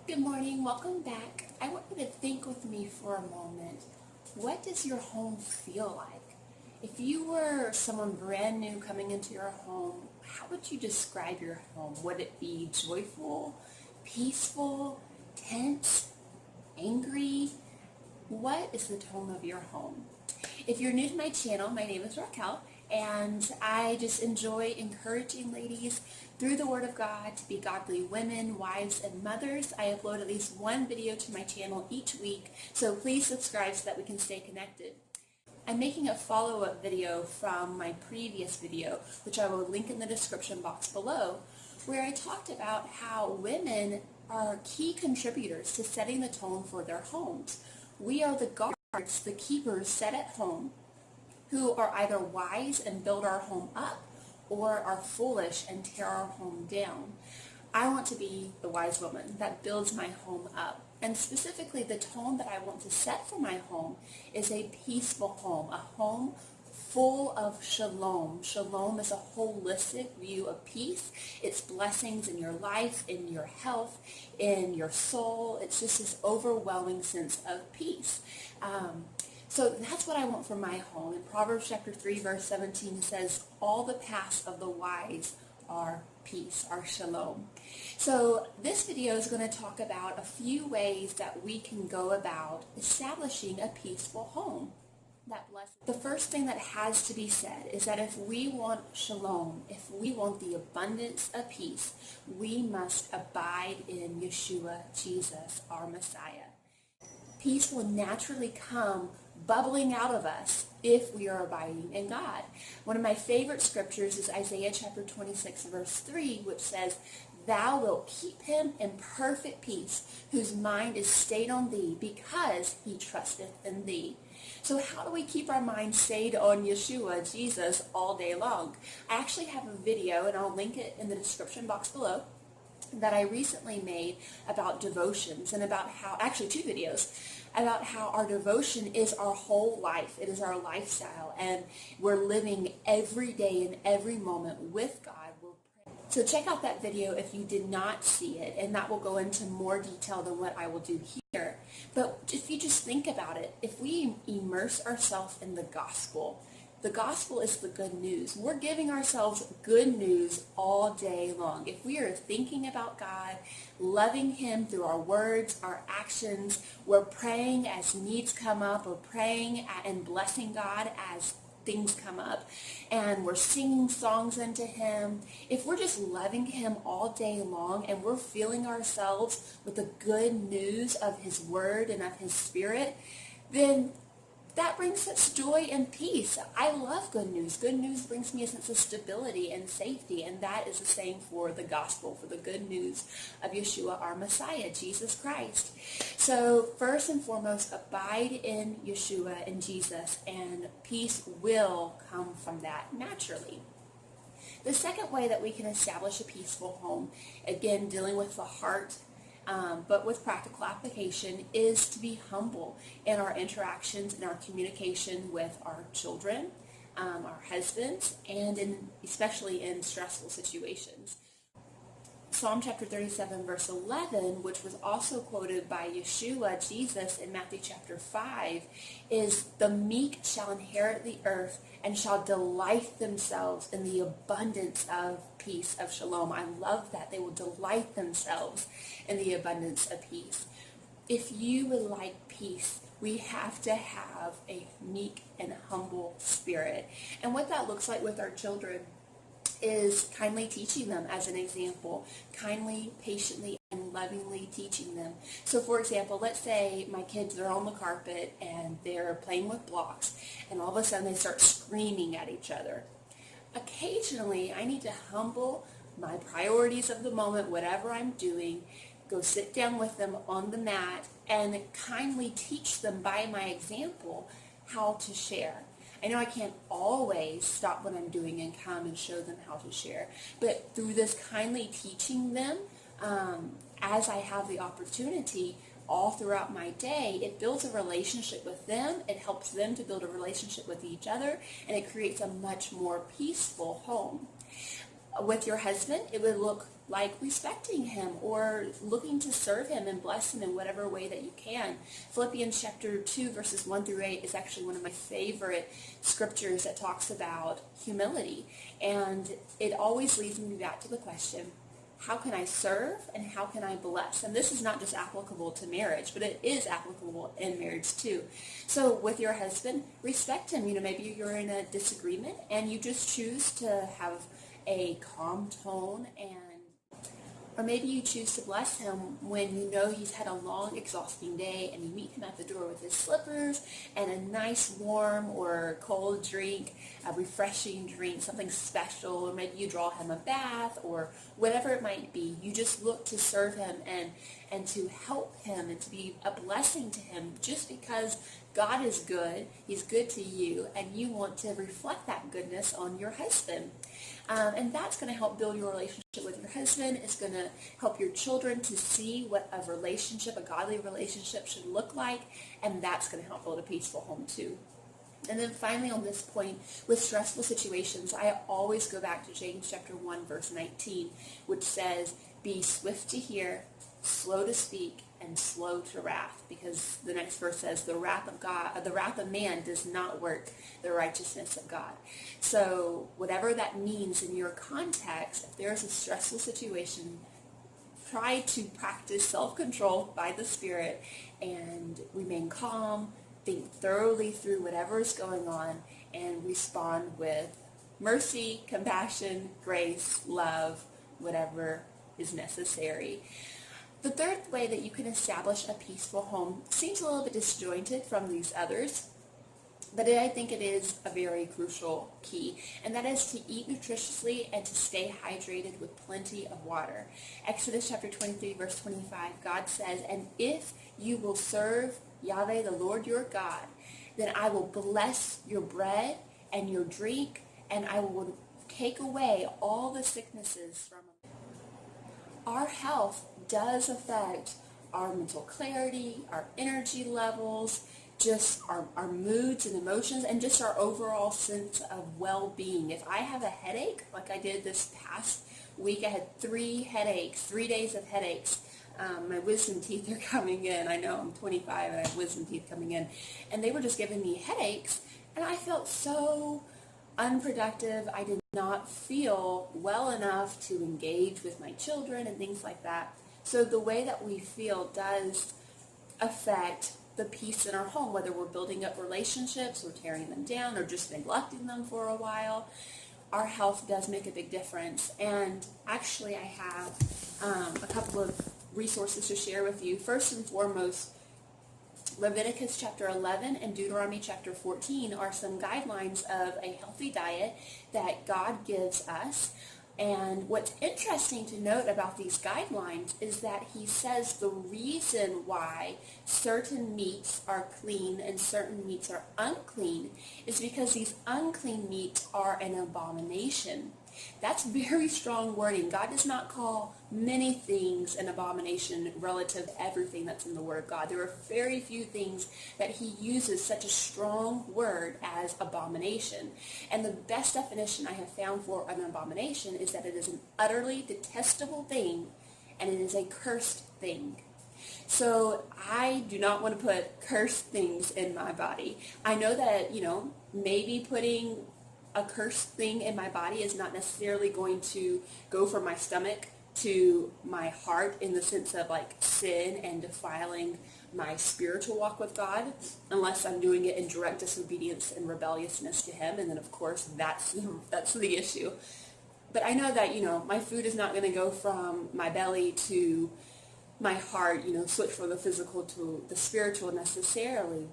Good morning, welcome back. I want you to think with me for a moment. What does your home feel like? If you were someone brand new coming into your home, how would you describe your home? Would it be joyful, peaceful, tense, angry? What is the tone of your home? If you're new to my channel, my name is Raquel, and I just enjoy encouraging ladies through the Word of God to be godly women, wives, and mothers. I upload at least one video to my channel each week, so please subscribe so that we can stay connected. I'm making a follow-up video from my previous video, which I will link in the description box below, where I talked about how women are key contributors to setting the tone for their homes. We are the guards, the keepers set at home, who are either wise and build our home up or are foolish and tear our home down. I want to be the wise woman that builds my home up. And specifically, the tone that I want to set for my home is a peaceful home, a home full of shalom. Shalom is a holistic view of peace. It's blessings in your life, in your health, in your soul. It's just this overwhelming sense of peace. So that's what I want for my home. In Proverbs chapter 3, verse 17 says, all the paths of the wise are peace, are shalom. So this video is going to talk about a few ways that we can go about establishing a peaceful home. The first thing that has to be said is that if we want shalom, if we want the abundance of peace, we must abide in Yeshua, Jesus, our Messiah. Peace will naturally come bubbling out of us if we are abiding in God. One of my favorite scriptures is Isaiah chapter 26, verse 3, which says, "Thou wilt keep him in perfect peace, whose mind is stayed on thee, because he trusteth in thee." So how do we keep our mind stayed on Yeshua, Jesus, all day long? I actually have a video, and I'll link it in the description box below, that I recently made about devotions and about how, actually two videos, about how our devotion is our whole life. It is our lifestyle, and we're living every day and every moment with God. So check out that video if you did not see it, and that will go into more detail than what I will do here. But if you just think about it, if we immerse ourselves in the gospel is the good news. We're giving ourselves good news all day long. If we are thinking about God, loving him through our words, our actions, we're praying as needs come up, we're praying and blessing God as things come up, and we're singing songs unto him. If we're just loving him all day long and we're filling ourselves with the good news of his word and of his spirit, then that brings such joy and peace. I love good news. Good news brings me a sense of stability and safety, and that is the same for the gospel, for the good news of Yeshua, our Messiah, Jesus Christ. So first and foremost, abide in Yeshua and Jesus, and peace will come from that naturally. The second way that we can establish a peaceful home, again, dealing with the heart, but with practical application, is to be humble in our interactions and our communication with our children, our husbands, and especially in stressful situations. Psalm chapter 37, verse 11, which was also quoted by Yeshua, Jesus, in Matthew chapter 5, is, "The meek shall inherit the earth and shall delight themselves in the abundance of peace," of shalom. I love that. They will delight themselves in the abundance of peace. If you would like peace, we have to have a meek and humble spirit. And what that looks like with our children is kindly teaching them as an example, kindly, patiently, and lovingly teaching them. So for example, let's say my kids are on the carpet and they're playing with blocks, and all of a sudden they start screaming at each other. Occasionally, I need to humble my priorities of the moment, whatever I'm doing, go sit down with them on the mat, and kindly teach them by my example how to share. I know I can't always stop what I'm doing and come and show them how to share, but through this kindly teaching them, as I have the opportunity all throughout my day, it builds a relationship with them, it helps them to build a relationship with each other, and it creates a much more peaceful home. With your husband, it would look like respecting him or looking to serve him and bless him in whatever way that you can. Philippians chapter 2 verses 1 through 8 is actually one of my favorite scriptures that talks about humility. And it always leads me back to the question, how can I serve and how can I bless? And this is not just applicable to marriage, but it is applicable in marriage too. So with your husband, respect him. Maybe you're in a disagreement and you just choose to have a calm tone, or maybe you choose to bless him when you know he's had a long, exhausting day and you meet him at the door with his slippers and a nice warm or cold drink, a refreshing drink, something special, or maybe you draw him a bath or whatever it might be. You just look to serve him and to help him and to be a blessing to him just because God is good, he's good to you, and you want to reflect that goodness on your husband. And that's going to help build your relationship with your husband. It's going to help your children to see what a relationship, a godly relationship should look like, and that's going to help build a peaceful home too. And then finally on this point, with stressful situations, I always go back to James chapter 1 verse 19, which says, be swift to hear, slow to speak, and slow to wrath, because the next verse says the wrath of man does not work the righteousness of God. So whatever that means in your context, if there's a stressful situation, try to practice self-control by the Spirit and remain calm, think thoroughly through whatever is going on, and respond with mercy, compassion, grace, love, whatever is necessary. The third way that you can establish a peaceful home seems a little bit disjointed from these others, but I think it is a very crucial key, and that is to eat nutritiously and to stay hydrated with plenty of water. Exodus chapter 23, verse 25, God says, and if you will serve Yahweh, the Lord your God, then I will bless your bread and your drink, and I will take away all the sicknesses from you. Our health does affect our mental clarity, our energy levels, just our moods and emotions, and just our overall sense of well-being. If I have a headache, like I did this past week, I had 3 days of headaches. My wisdom teeth are coming in. I know I'm 25 and I have wisdom teeth coming in. And they were just giving me headaches, and I felt so unproductive. I did not feel well enough to engage with my children and things like that. So the way that we feel does affect the peace in our home, whether we're building up relationships or tearing them down or just neglecting them for a while. Our health does make a big difference. And actually I have a couple of resources to share with you. First and foremost, Leviticus chapter 11 and Deuteronomy chapter 14 are some guidelines of a healthy diet that God gives us. And what's interesting to note about these guidelines is that he says the reason why certain meats are clean and certain meats are unclean is because these unclean meats are an abomination. That's very strong wording. God does not call many things an abomination relative to everything that's in the Word of God. There are very few things that he uses such a strong word as abomination. And the best definition I have found for an abomination is that it is an utterly detestable thing and it is a cursed thing. So I do not want to put cursed things in my body. I know that, maybe putting a cursed thing in my body is not necessarily going to go from my stomach to my heart in the sense of like sin and defiling my spiritual walk with God, unless I'm doing it in direct disobedience and rebelliousness to him, and then of course that's the issue. But I know that my food is not going to go from my belly to my heart, switch from the physical to the spiritual necessarily.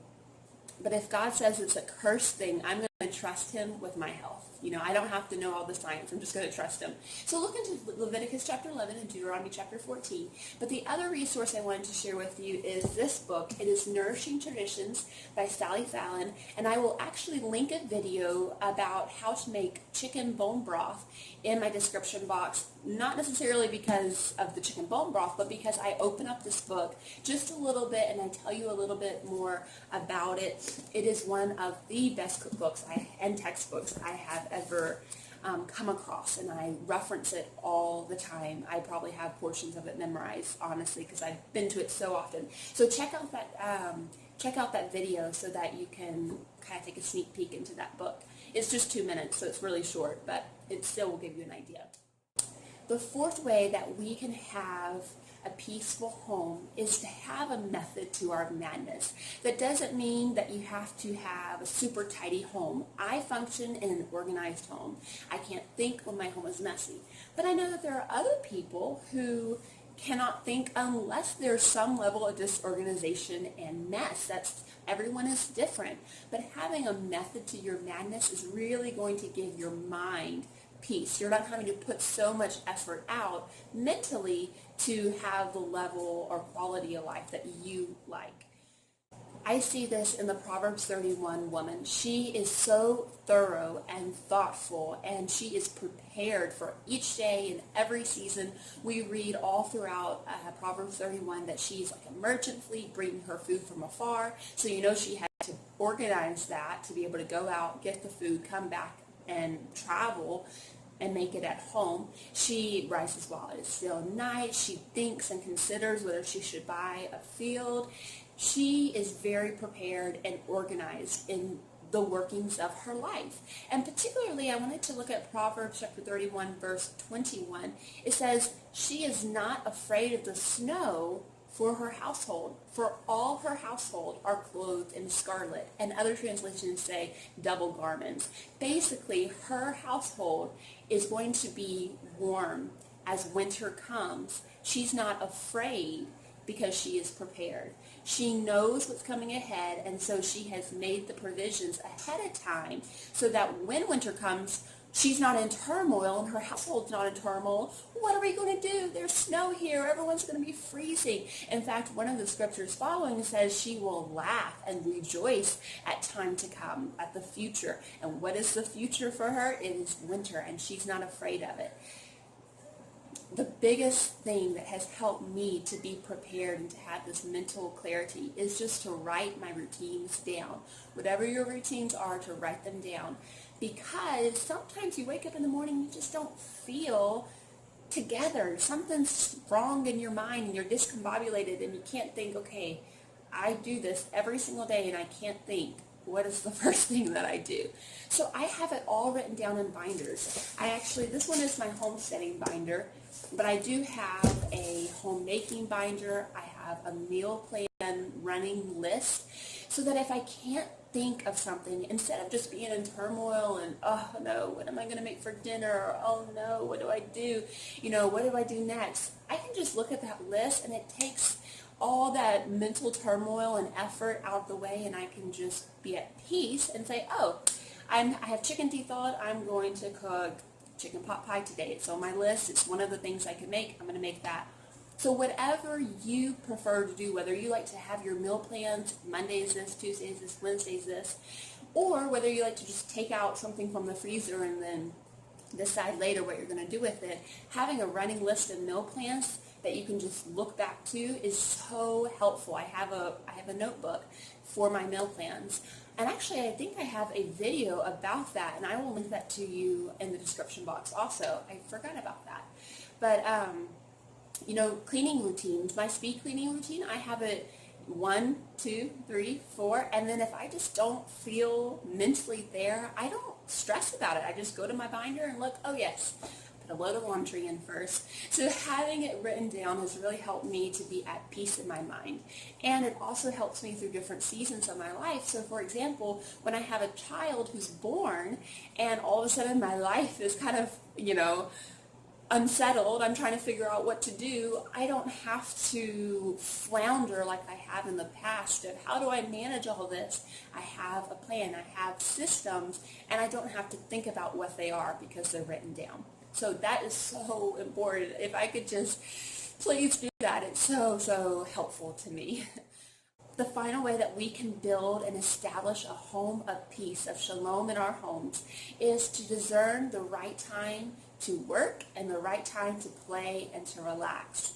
But if God says it's a cursed thing, I'm going to trust him with my health. I don't have to know all the science. I'm just going to trust him. So look into Leviticus chapter 11 and Deuteronomy chapter 14. But the other resource I wanted to share with you is this book. It is Nourishing Traditions by Sally Fallon. And I will actually link a video about how to make chicken bone broth in my description box. Not necessarily because of the chicken bone broth, but because I open up this book just a little bit and I tell you a little bit more about it. It is one of the best cookbooks and textbooks I have ever come across, and I reference it all the time. I probably have portions of it memorized, honestly, because I've been to it so often. So check out that video so that you can kind of take a sneak peek into that book. It's just 2 minutes, so it's really short, but it still will give you an idea. The fourth way that we can have a peaceful home is to have a method to our madness. That doesn't mean that you have to have a super tidy home. I function in an organized home. I can't think when my home is messy. But I know that there are other people who cannot think unless there's some level of disorganization and mess. Everyone is different. But having a method to your madness is really going to give your mind peace. You're not having to put so much effort out mentally to have the level or quality of life that you like. I see this in the Proverbs 31 woman. She is so thorough and thoughtful, and she is prepared for each day and every season. We read all throughout Proverbs 31 that she's like a merchant fleet bringing her food from afar. So she had to organize that to be able to go out, get the food, come back, and travel and make it at home. She rises while it is still night. She thinks and considers whether she should buy a field. She is very prepared and organized in the workings of her life. And particularly, I wanted to look at Proverbs chapter 31, verse 21. It says, she is not afraid of the snow for her household, for all her household are clothed in scarlet. And other translations say double garments. Basically, her household is going to be warm as winter comes. She's not afraid because she is prepared. She knows what's coming ahead, and so she has made the provisions ahead of time so that when winter comes, she's not in turmoil and her household's not in turmoil. What are we going to do? There's snow here. Everyone's going to be freezing. In fact, one of the scriptures following says she will laugh and rejoice at time to come, at the future. And what is the future for her? It is winter, and she's not afraid of it. The biggest thing that has helped me to be prepared and to have this mental clarity is just to write my routines down. Whatever your routines are, to write them down. Because sometimes you wake up in the morning and you just don't feel together. Something's wrong in your mind and you're discombobulated and you can't think, okay, I do this every single day and I can't think. What is the first thing that I do? So I have it all written down in binders. This one is my homesteading binder, but I do have a homemaking binder. I have a meal plan running list so that if I can't think of something, instead of just being in turmoil and, oh no, what am I going to make for dinner? Or, oh no, what do I do? What do I do next? I can just look at that list and it takes all that mental turmoil and effort out of the way, and I can just be at peace and say, oh, I have chicken teeth thawed. I'm going to cook chicken pot pie today. It's on my list. It's one of the things I can make. I'm going to make that. So whatever you prefer to do, whether you like to have your meal plans, Mondays this, Tuesdays this, Wednesdays this, or whether you like to just take out something from the freezer and then decide later what you're going to do with it, having a running list of meal plans that you can just look back to is so helpful. I have a notebook for my meal plans. And actually, I think I have a video about that, and I will link that to you in the description box also. I forgot about that. But, cleaning routines, my speed cleaning routine, I have it 1, 2, 3, 4, and then if I just don't feel mentally there, I don't stress about it. I just go to my binder and look, oh yes, put a load of laundry in first. So having it written down has really helped me to be at peace in my mind. And it also helps me through different seasons of my life. So for example, when I have a child who's born and all of a sudden my life is kind of, unsettled, I'm trying to figure out what to do, I don't have to flounder like I have in the past of how do I manage all this. I have a plan, I have systems, and I don't have to think about what they are because they're written down. So that is so important. If I could just please do that, it's so helpful to me. The final way that we can build and establish a home of peace, of shalom in our homes, is to discern the right time to work and the right time to play and to relax.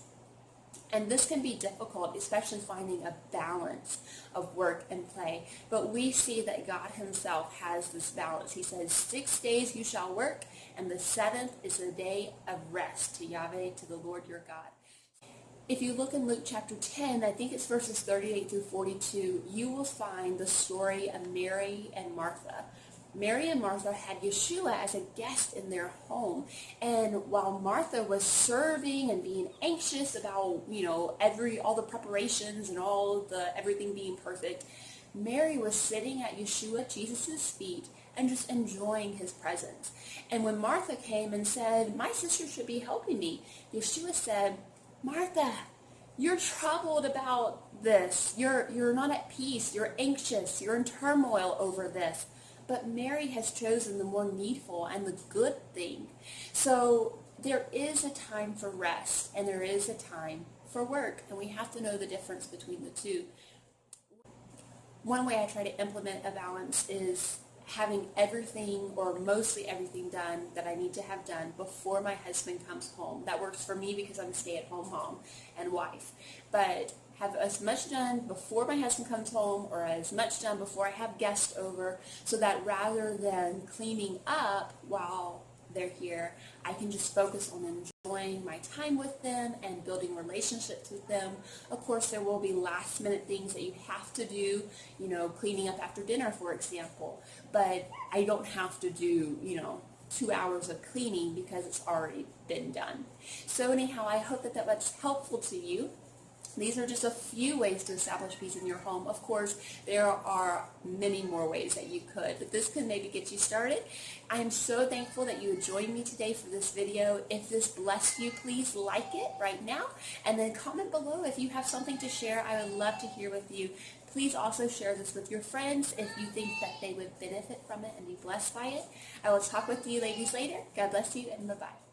And this can be difficult, especially finding a balance of work and play. But we see that God himself has this balance. He says, 6 days you shall work, and the seventh is a day of rest to Yahweh, to the Lord your God. If you look in Luke chapter 10, I think it's verses 38 through 42, you will find the story of Mary and Martha. Mary and Martha had Yeshua as a guest in their home. And while Martha was serving and being anxious about, all the preparations and everything being perfect, Mary was sitting at Yeshua, Jesus' feet, and just enjoying his presence. And when Martha came and said, my sister should be helping me, Yeshua said, Martha, you're troubled about this. You're not at peace. You're anxious. You're in turmoil over this. But Mary has chosen the more needful and the good thing. So there is a time for rest and there is a time for work. And we have to know the difference between the two. One way I try to implement a balance is having everything or mostly everything done that I need to have done before my husband comes home. That works for me because I'm a stay-at-home mom and wife. But have as much done before my husband comes home or as much done before I have guests over, so that rather than cleaning up while they're here, I can just focus on enjoying my time with them and building relationships with them. Of course, there will be last minute things that you have to do, cleaning up after dinner, for example. But I don't have to do, 2 hours of cleaning because it's already been done. So anyhow, I hope that was helpful to you. These are just a few ways to establish peace in your home. Of course, there are many more ways that you could, but this could maybe get you started. I am so thankful that you joined me today for this video. If this blessed you, please like it right now, and then comment below if you have something to share. I would love to hear with you. Please also share this with your friends if you think that they would benefit from it and be blessed by it. I will talk with you ladies later. God bless you, and bye-bye.